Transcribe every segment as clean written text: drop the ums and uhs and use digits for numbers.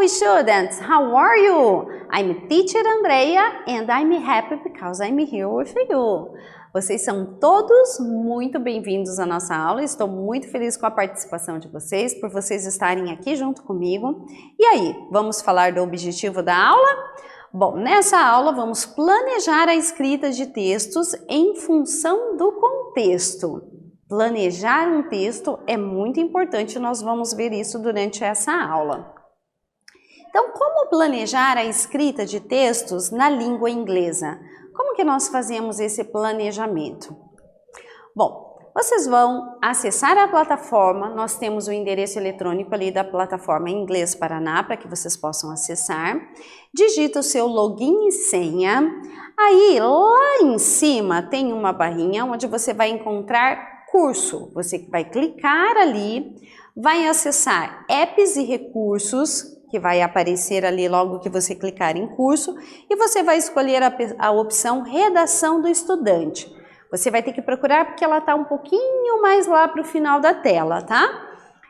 students, how are you? I'm teacher Andrea and I'm happy because I'm here with you. Vocês são todos muito bem-vindos à nossa aula. Estou muito feliz com a participação de vocês, por vocês estarem aqui junto comigo. E aí, vamos falar do objetivo da aula? Bom, nessa aula vamos planejar a escrita de textos em função do contexto. Planejar um texto é muito importante, nós vamos ver isso durante essa aula. Então, como planejar a escrita de textos na língua inglesa? Como que nós fazemos esse planejamento? Bom, vocês vão acessar a plataforma, nós temos o endereço eletrônico ali da plataforma Inglês Paraná, para que vocês possam acessar. Digita o seu login e senha. Aí, lá em cima, tem uma barrinha onde você vai encontrar curso. Você vai clicar ali, vai acessar apps e recursos, que vai aparecer ali logo que você clicar em curso, e você vai escolher a opção redação do estudante. Você vai ter que procurar porque ela está um pouquinho mais lá para o final da tela, tá?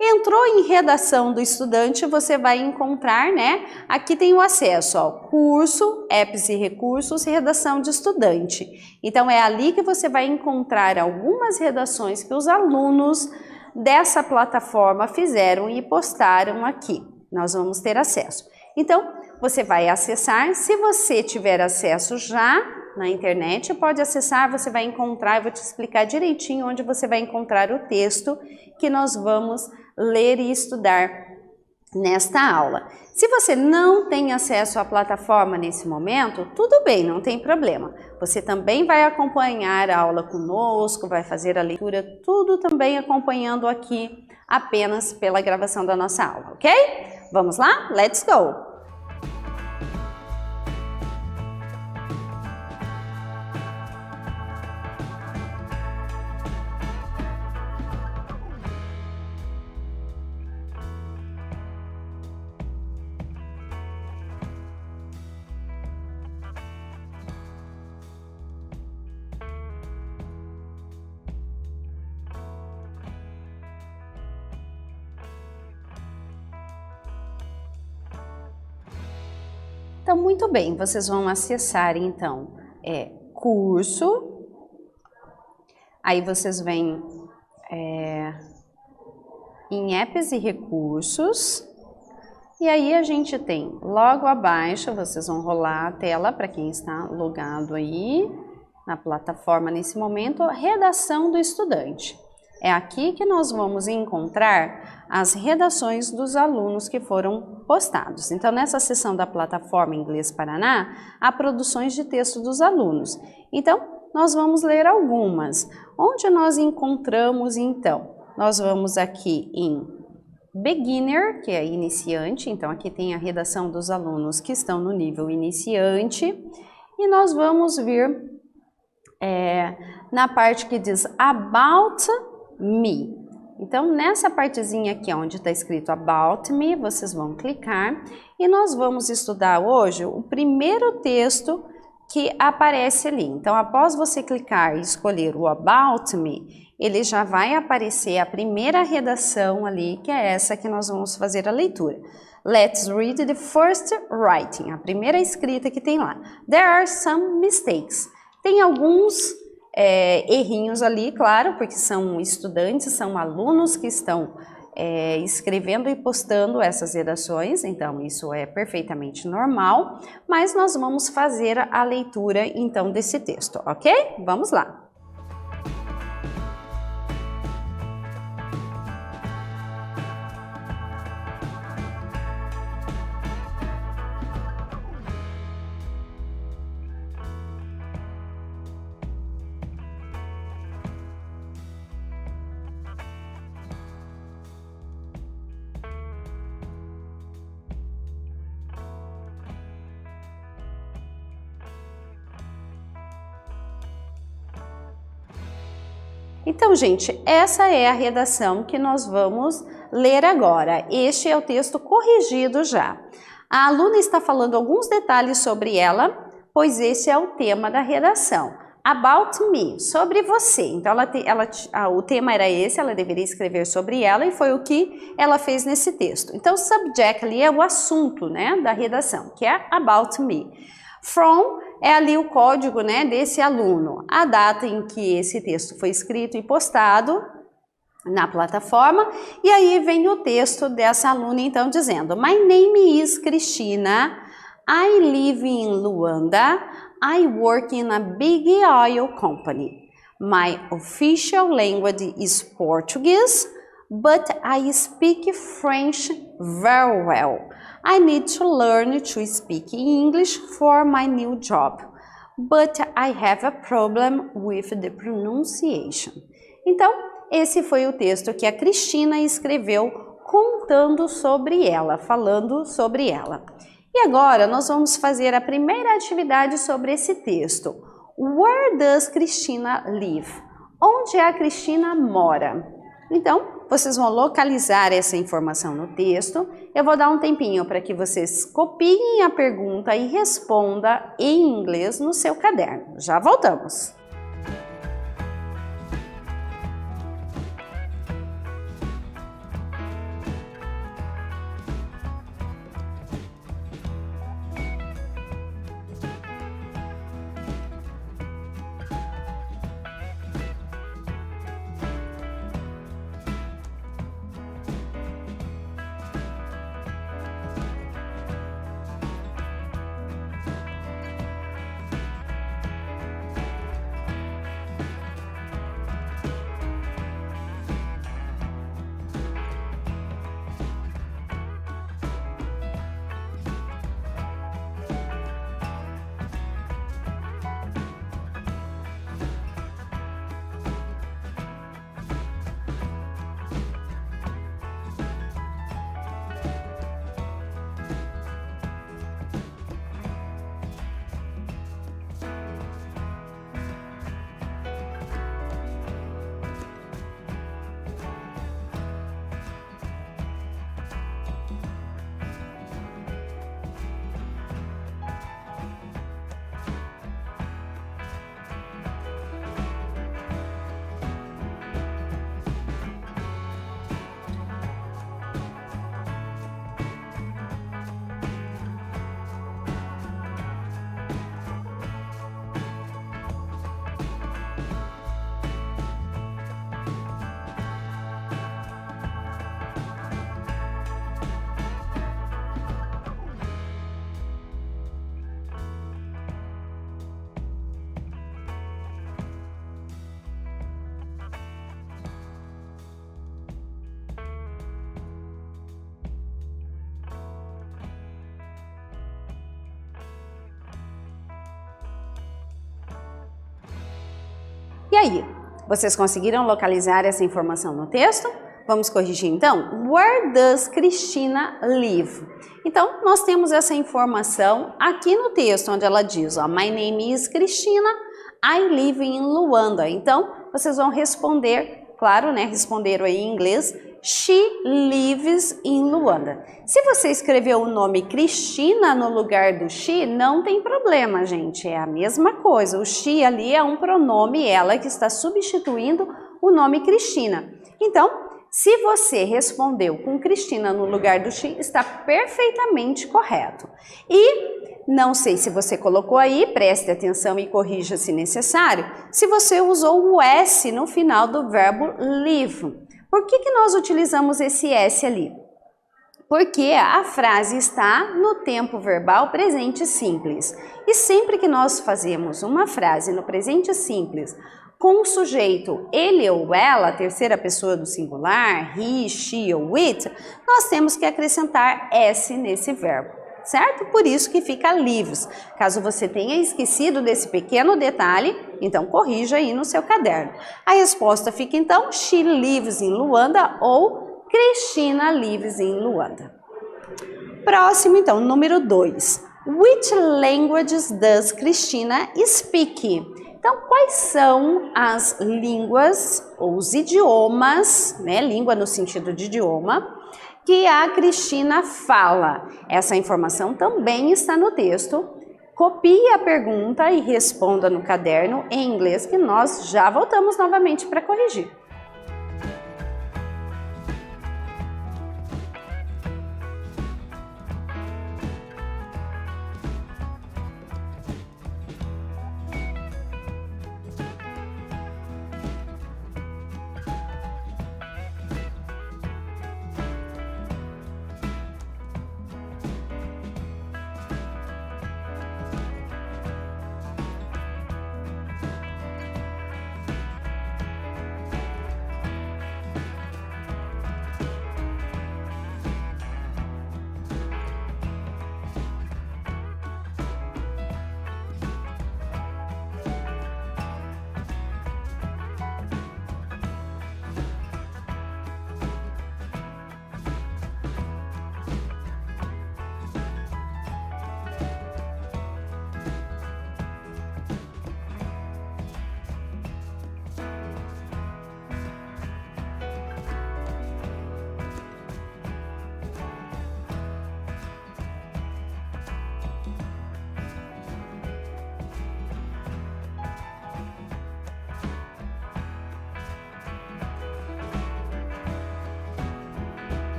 Entrou em redação do estudante, você vai encontrar, né? Aqui tem o acesso ao curso, apps e recursos, redação de estudante. Então é ali que você vai encontrar algumas redações que os alunos dessa plataforma fizeram e postaram aqui. Nós vamos ter acesso. Então, você vai acessar, se você tiver acesso já na internet, pode acessar, você vai encontrar, eu vou te explicar direitinho onde você vai encontrar o texto que nós vamos ler e estudar nesta aula. Se você não tem acesso à plataforma nesse momento, tudo bem, não tem problema. Você também vai acompanhar a aula conosco, vai fazer a leitura, tudo também acompanhando aqui apenas pela gravação da nossa aula, ok? Vamos lá? Let's go! Então, muito bem, vocês vão acessar, então, curso, aí vocês vêm em apps e recursos, e aí a gente tem logo abaixo, vocês vão rolar a tela para quem está logado aí na plataforma nesse momento, redação do estudante. É aqui que nós vamos encontrar as redações dos alunos que foram postados. Então, nessa seção da plataforma Inglês Paraná, há produções de texto dos alunos. Então, nós vamos ler algumas. Onde nós encontramos, então? Nós vamos aqui em Beginner, que é iniciante. Então, aqui tem a redação dos alunos que estão no nível iniciante. E nós vamos vir na parte que diz About Me. Então, nessa partezinha aqui onde está escrito About Me, vocês vão clicar e nós vamos estudar hoje o primeiro texto que aparece ali. Então, após você clicar e escolher o About Me, ele já vai aparecer a primeira redação ali, que é essa que nós vamos fazer a leitura. Let's read the first writing, a primeira escrita que tem lá. There are some mistakes. Tem alguns errinhos ali, claro, porque são estudantes, são alunos que estão escrevendo e postando essas redações, então isso é perfeitamente normal, mas nós vamos fazer a leitura então desse texto, ok? Vamos lá! Então, gente, essa é a redação que nós vamos ler agora. Este é o texto corrigido já. A aluna está falando alguns detalhes sobre ela, pois esse é o tema da redação. About me, sobre você. Então, o tema era esse, ela deveria escrever sobre ela e foi o que ela fez nesse texto. Então, o subject ali é o assunto, né, da redação, que é about me. From é ali o código, né, desse aluno, a data em que esse texto foi escrito e postado na plataforma, e aí vem o texto dessa aluna, então, dizendo: My name is Cristina, I live in Luanda, I work in a big oil company. My official language is Portuguese, but I speak French very well. I need to learn to speak English for my new job, but I have a problem with the pronunciation. Então, esse foi o texto que a Cristina escreveu contando sobre ela, falando sobre ela. E agora nós vamos fazer a primeira atividade sobre esse texto. Where does Cristina live? Onde a Cristina mora? Então, vocês vão localizar essa informação no texto. Eu vou dar um tempinho para que vocês copiem a pergunta e respondam em inglês no seu caderno. Já voltamos! E aí, vocês conseguiram localizar essa informação no texto? Vamos corrigir então? Where does Cristina live? Então, nós temos essa informação aqui no texto, onde ela diz, ó, My name is Cristina, I live in Luanda. Então, vocês vão responder, claro, né, responderam aí em inglês, She lives in Luanda. Se você escreveu o nome Cristina no lugar do she, não tem problema, gente. É a mesma coisa. O she ali é um pronome, ela que está substituindo o nome Cristina. Então, se você respondeu com Cristina no lugar do she, está perfeitamente correto. E não sei se você colocou aí, preste atenção e corrija se necessário, se você usou o S no final do verbo live. Por que nós utilizamos esse S ali? Porque a frase está no tempo verbal presente simples. E sempre que nós fazemos uma frase no presente simples com o sujeito ele ou ela, terceira pessoa do singular, he, she ou it, nós temos que acrescentar S nesse verbo, certo? Por isso que fica lives. Caso você tenha esquecido desse pequeno detalhe, então corrija aí no seu caderno. A resposta fica então, she lives in Luanda ou Cristina lives in Luanda. Próximo então, número 2. Which languages does Cristina speak? Então, quais são as línguas ou os idiomas, né? Língua no sentido de idioma, que a Cristina fala? Essa informação também está no texto. Copie a pergunta e responda no caderno em inglês que nós já voltamos novamente para corrigir.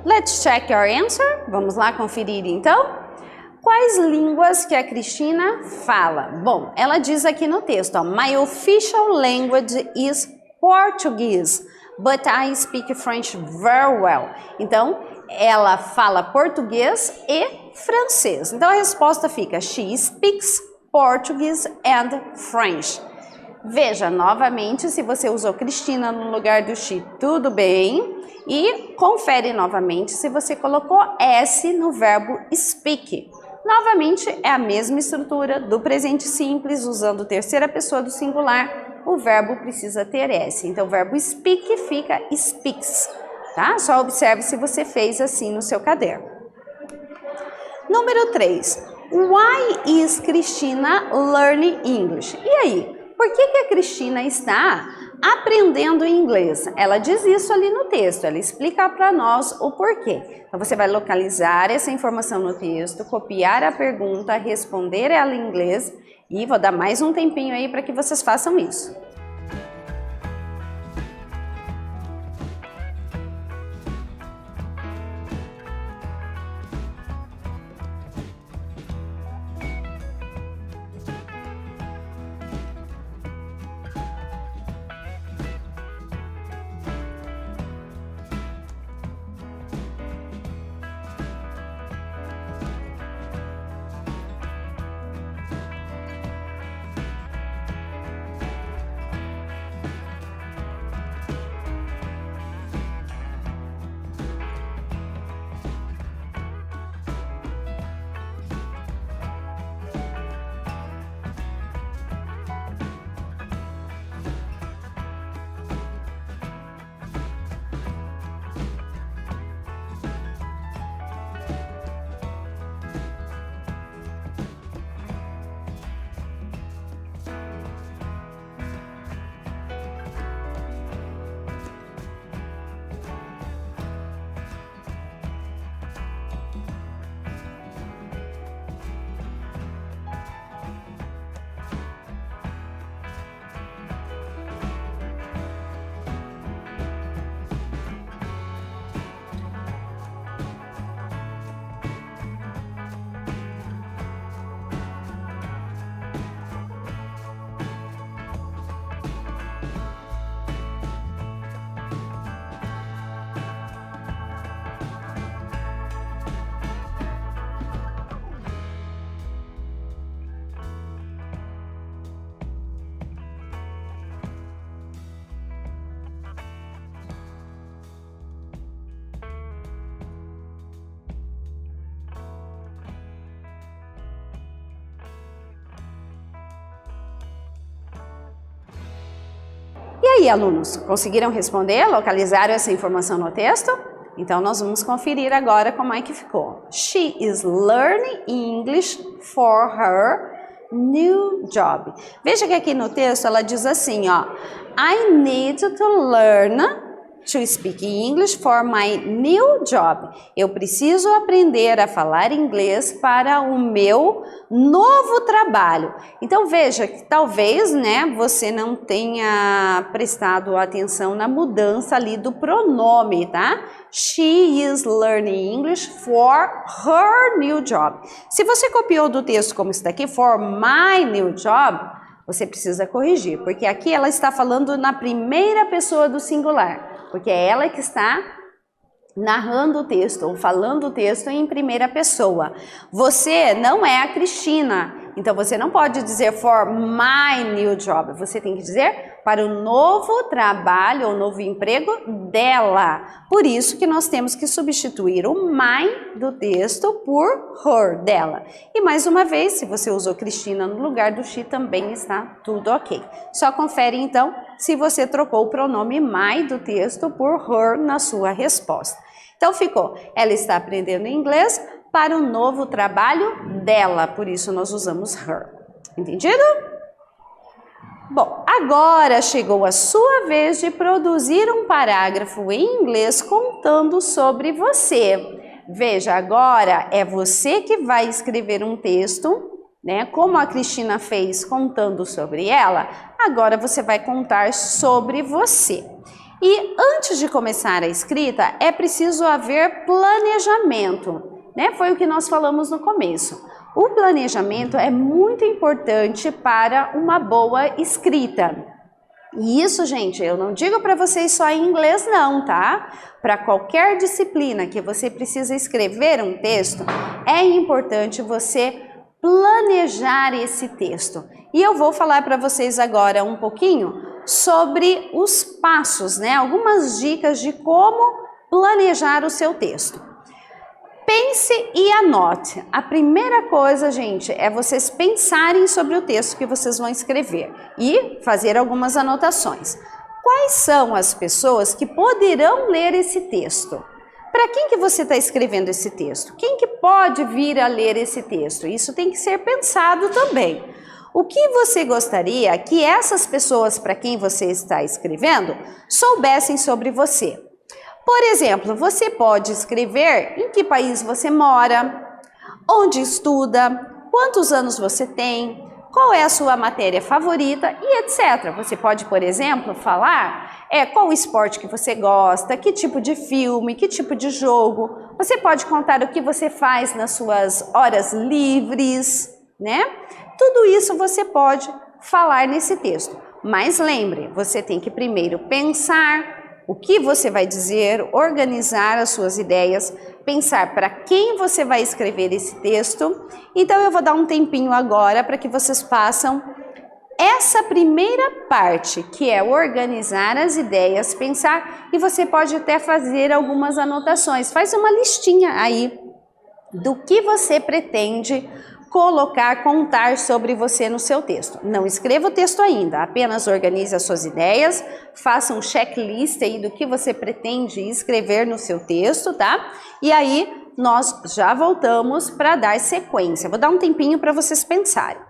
Let's check your answer. Vamos lá conferir então? Quais línguas que a Cristina fala? Bom, ela diz aqui no texto, ó, My official language is Portuguese, but I speak French very well. Então, ela fala português e francês. Então, a resposta fica, She speaks Portuguese and French. Veja, novamente, se você usou Cristina no lugar do she, tudo bem. E confere novamente se você colocou S no verbo speak. Novamente, é a mesma estrutura do presente simples, usando terceira pessoa do singular, o verbo precisa ter S. Então, o verbo speak fica speaks, tá? Só observe se você fez assim no seu caderno. Número 3. Why is Cristina learning English? E aí? Por que a Cristina está aprendendo inglês? Ela diz isso ali no texto, ela explica para nós o porquê. Então você vai localizar essa informação no texto, copiar a pergunta, responder ela em inglês e vou dar mais um tempinho aí para que vocês façam isso. E aí, alunos, conseguiram responder? Localizaram essa informação no texto? Então, nós vamos conferir agora como é que ficou. She is learning English for her new job. Veja que aqui no texto ela diz assim, ó. I need to learn to speak English for my new job. Eu preciso aprender a falar inglês para o meu novo trabalho. Então veja que talvez, né, você não tenha prestado atenção na mudança ali do pronome, tá? She is learning English for her new job. Se você copiou do texto como está aqui, for my new job, você precisa corrigir, porque aqui ela está falando na primeira pessoa do singular. Porque é ela que está narrando o texto, ou falando o texto em primeira pessoa. Você não é a Cristina, então você não pode dizer for my new job. Você tem que dizer para o novo trabalho, ou novo emprego dela. Por isso que nós temos que substituir o my do texto por her, dela. E mais uma vez, se você usou Cristina no lugar do she, também está tudo ok. Só confere então se você trocou o pronome my do texto por her na sua resposta. Então ficou, ela está aprendendo inglês para o novo trabalho dela, por isso nós usamos her. Entendido? Bom, agora chegou a sua vez de produzir um parágrafo em inglês contando sobre você. Veja, agora é você que vai escrever um texto, né? Como a Cristina fez contando sobre ela, agora você vai contar sobre você. E antes de começar a escrita, é preciso haver planejamento, né? Foi o que nós falamos no começo. O planejamento é muito importante para uma boa escrita. E isso, gente, eu não digo para vocês só em inglês não, tá? Para qualquer disciplina que você precisa escrever um texto, é importante você planejar esse texto. E eu vou falar para vocês agora um pouquinho sobre os passos, né? Algumas dicas de como planejar o seu texto. Pense e anote. A primeira coisa, gente, é vocês pensarem sobre o texto que vocês vão escrever e fazer algumas anotações. Quais são as pessoas que poderão ler esse texto? Para quem que você está escrevendo esse texto? Quem que pode vir a ler esse texto? Isso tem que ser pensado também. O que você gostaria que essas pessoas para quem você está escrevendo soubessem sobre você? Por exemplo, você pode escrever em que país você mora, onde estuda, quantos anos você tem, qual é a sua matéria favorita e etc. Você pode, por exemplo, falar qual o esporte que você gosta, que tipo de filme, que tipo de jogo. Você pode contar o que você faz nas suas horas livres, né? Tudo isso você pode falar nesse texto. Mas lembre, você tem que primeiro pensar o que você vai dizer, organizar as suas ideias, pensar para quem você vai escrever esse texto. Então eu vou dar um tempinho agora para que vocês façam essa primeira parte, que é organizar as ideias, pensar, e você pode até fazer algumas anotações. Faz uma listinha aí do que você pretende colocar, contar sobre você no seu texto. Não escreva o texto ainda, apenas organize as suas ideias, faça um checklist aí do que você pretende escrever no seu texto, tá? E aí nós já voltamos para dar sequência. Vou dar um tempinho para vocês pensarem.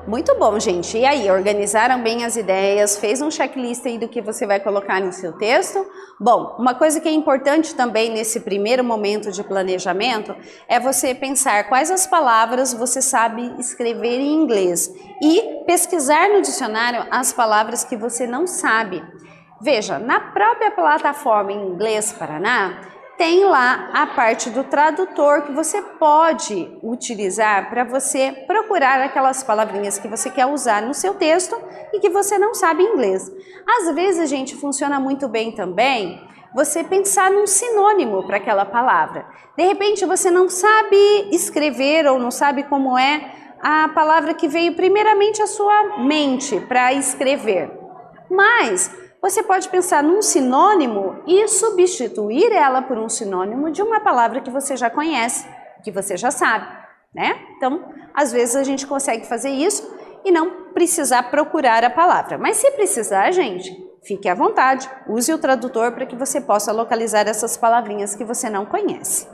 Muito bom, gente. E aí, organizaram bem as ideias? Fez um checklist aí do que você vai colocar no seu texto? Bom, uma coisa que é importante também nesse primeiro momento de planejamento é você pensar quais as palavras você sabe escrever em inglês e pesquisar no dicionário as palavras que você não sabe. Veja, na própria plataforma em Inglês Paraná, tem lá a parte do tradutor que você pode utilizar para você procurar aquelas palavrinhas que você quer usar no seu texto e que você não sabe inglês. Às vezes, gente, funciona muito bem também você pensar num sinônimo para aquela palavra. De repente, você não sabe escrever ou não sabe como é a palavra que veio primeiramente à sua mente para escrever. Mas você pode pensar num sinônimo e substituir ela por um sinônimo de uma palavra que você já conhece, que você já sabe, né? Então, às vezes a gente consegue fazer isso e não precisar procurar a palavra. Mas se precisar, gente, fique à vontade, use o tradutor para que você possa localizar essas palavrinhas que você não conhece.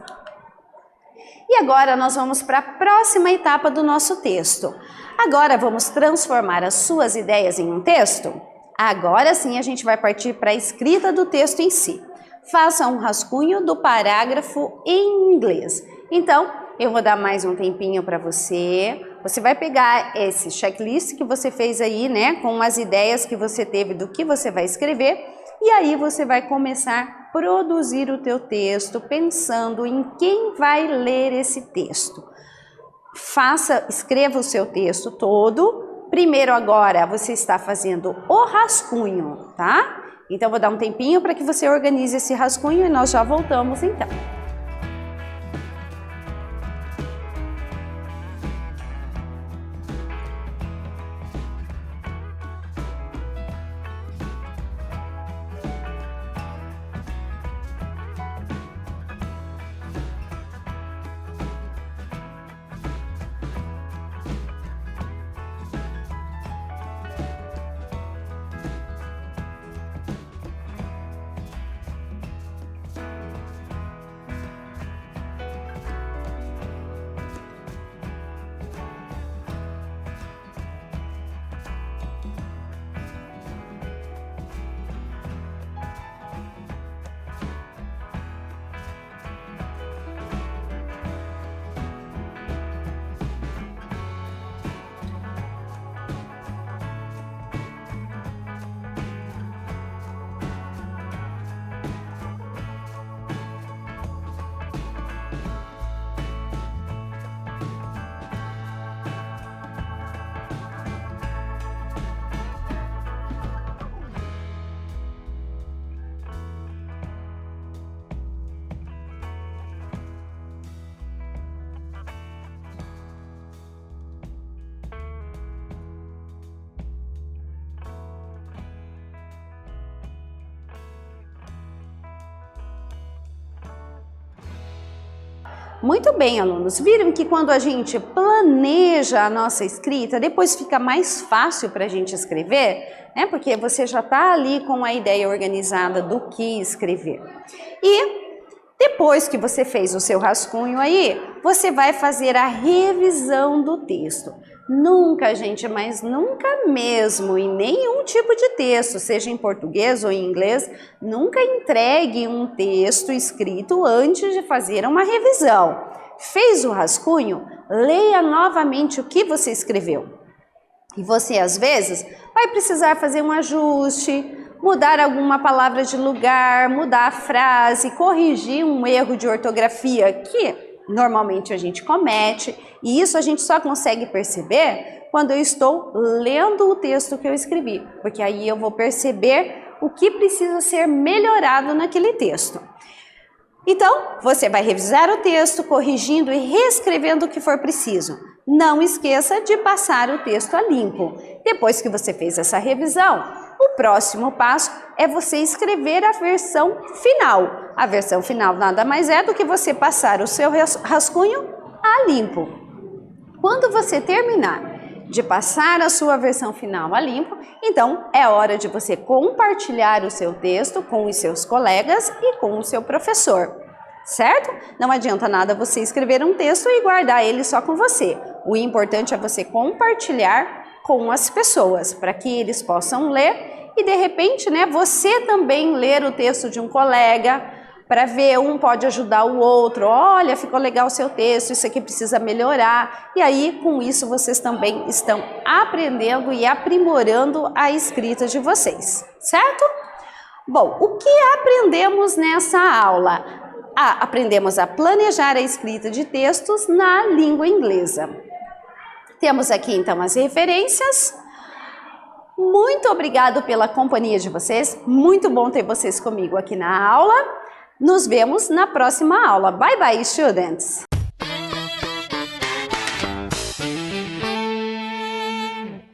E agora nós vamos para a próxima etapa do nosso texto. Agora vamos transformar as suas ideias em um texto? Agora sim a gente vai partir para a escrita do texto em si. Faça um rascunho do parágrafo em inglês. Então, eu vou dar mais um tempinho para você. Você vai pegar esse checklist que você fez aí, né, com as ideias que você teve do que você vai escrever, e aí você vai começar a produzir o teu texto pensando em quem vai ler esse texto. Escreva o seu texto todo. Primeiro agora você está fazendo o rascunho, tá? Então vou dar um tempinho para que você organize esse rascunho e nós já voltamos então. Muito bem, alunos. Viram que quando a gente planeja a nossa escrita, depois fica mais fácil para a gente escrever, né? Porque você já está ali com a ideia organizada do que escrever. E depois que você fez o seu rascunho aí, você vai fazer a revisão do texto. Nunca, gente, mas nunca mesmo, em nenhum tipo de texto, seja em português ou em inglês, nunca entregue um texto escrito antes de fazer uma revisão. Fez o rascunho? Leia novamente o que você escreveu. E você, às vezes, vai precisar fazer um ajuste, mudar alguma palavra de lugar, mudar a frase, corrigir um erro de ortografia que normalmente a gente comete, e isso a gente só consegue perceber quando eu estou lendo o texto que eu escrevi, porque aí eu vou perceber o que precisa ser melhorado naquele texto. Então, você vai revisar o texto, corrigindo e reescrevendo o que for preciso. Não esqueça de passar o texto a limpo. Depois que você fez essa revisão, o próximo passo é você escrever a versão final. A versão final nada mais é do que você passar o seu rascunho a limpo. Quando você terminar de passar a sua versão final a limpo, então é hora de você compartilhar o seu texto com os seus colegas e com o seu professor, certo? Não adianta nada você escrever um texto e guardar ele só com você. O importante é você compartilhar com as pessoas, para que eles possam ler e de repente, né, você também ler o texto de um colega, para ver, um pode ajudar o outro, olha, ficou legal o seu texto, isso aqui precisa melhorar, e aí com isso vocês também estão aprendendo e aprimorando a escrita de vocês, certo? Bom, o que aprendemos nessa aula? Aprendemos a planejar a escrita de textos na língua inglesa. Temos aqui então as referências. Muito obrigado pela companhia de vocês, muito bom ter vocês comigo aqui na aula. Nos vemos na próxima aula. Bye bye, students!